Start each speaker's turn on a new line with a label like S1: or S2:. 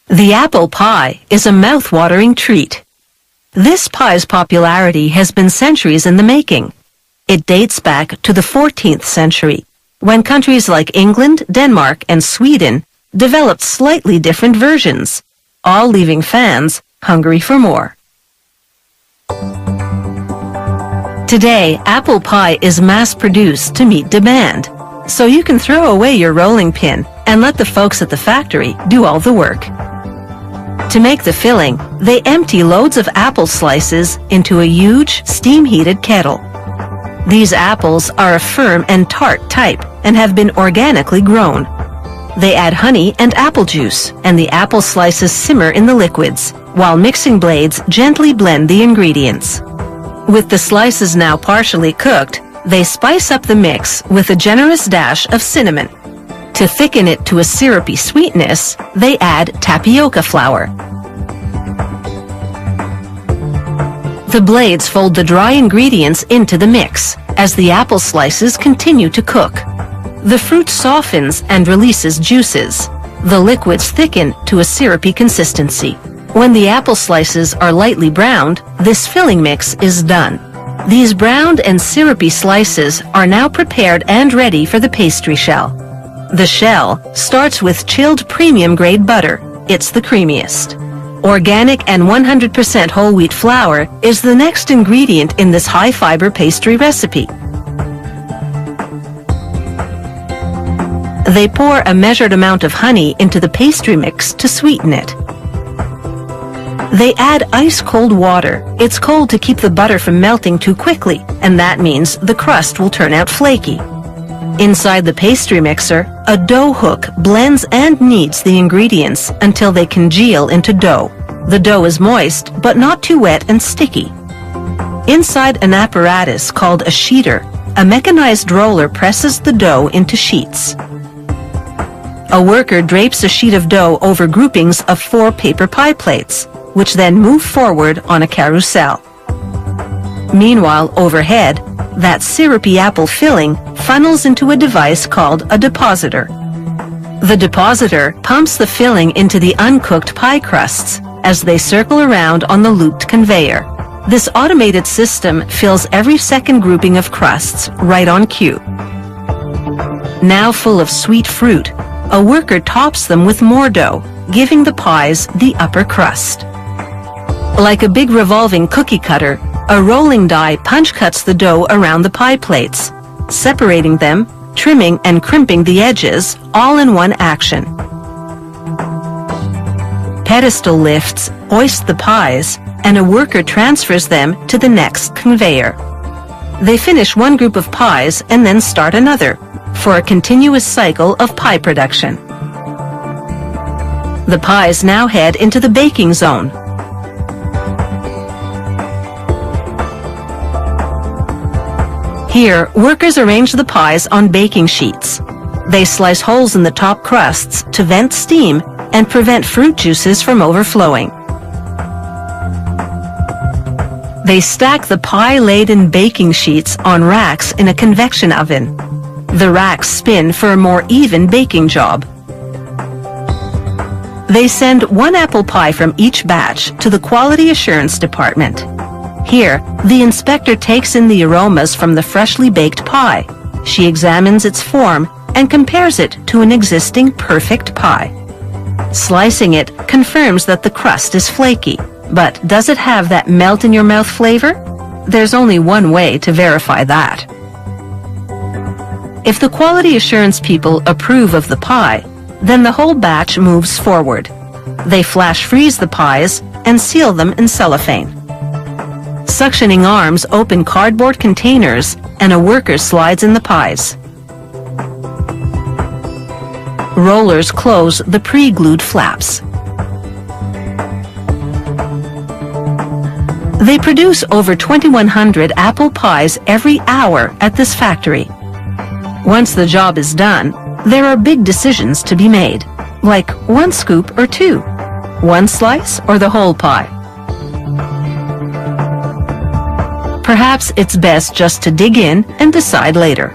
S1: The apple pie is a mouth-watering treat. This pie's popularity has been centuries in the making. It dates back to the 14th century, when countries like England, Denmark, and Sweden developed slightly different versions, all leaving fans hungry for more. Today, apple pie is mass-produced to meet demand, so you can throw away your rolling pin and let the folks at the factory do all the work. To make the filling, they empty loads of apple slices into a huge, steam-heated kettle. These apples are a firm and tart type and have been organically grown. They add honey and apple juice, and the apple slices simmer in the liquids, while mixing blades gently blend the ingredients. With the slices now partially cooked, they spice up the mix with a generous dash of cinnamon. To thicken it to a syrupy sweetness, they add tapioca flour. The blades fold the dry ingredients into the mix as the apple slices continue to cook. The fruit softens and releases juices. The liquids thicken to a syrupy consistency. When the apple slices are lightly browned, this filling mix is done. These browned and syrupy slices are now prepared and ready for the pastry shell. The shell starts with chilled premium-grade butter. It's the creamiest. Organic and 100% whole wheat flour is the next ingredient in this high-fiber pastry recipe. They pour a measured amount of honey into the pastry mix to sweeten it. They add ice-cold water. It's cold to keep the butter from melting too quickly, and that means the crust will turn out flaky. Inside the pastry mixer, a dough hook blends and kneads the ingredients until they congeal into dough. The dough is moist, but not too wet and sticky. Inside an apparatus called a sheeter, a mechanized roller presses the dough into sheets. A worker drapes a sheet of dough over groupings of 4 paper pie plates, which then move forward on a carousel. Meanwhile, overhead, that syrupy apple filling funnels into a device called a depositor. The depositor pumps the filling into the uncooked pie crusts as they circle around on the looped conveyor. This automated system fills every second grouping of crusts right on cue. Now full of sweet fruit, a worker tops them with more dough, giving the pies the upper crust. Like a big revolving cookie cutter, a rolling die punch cuts the dough around the pie plates, separating them, trimming and crimping the edges, all in one action. Pedestal lifts hoist the pies, and a worker transfers them to the next conveyor. They finish one group of pies and then start another, for a continuous cycle of pie production. The pies now head into the baking zone. Here, workers arrange the pies on baking sheets. They slice holes in the top crusts to vent steam and prevent fruit juices from overflowing. They stack the pie-laden baking sheets on racks in a convection oven. The racks spin for a more even baking job. They send one apple pie from each batch to the quality assurance department. Here, the inspector takes in the aromas from the freshly baked pie. She examines its form and compares it to an existing perfect pie. Slicing it confirms that the crust is flaky, but does it have that melt-in-your-mouth flavor? There's only one way to verify that. If the quality assurance people approve of the pie, then the whole batch moves forward. They flash freeze the pies and seal them in cellophane. Suctioning arms open cardboard containers, and a worker slides in the pies. Rollers close the pre-glued flaps. They produce over 2,100 apple pies every hour at this factory. Once the job is done, there are big decisions to be made, like one scoop or two, one slice or the whole pie. Perhaps it's best just to dig in and decide later.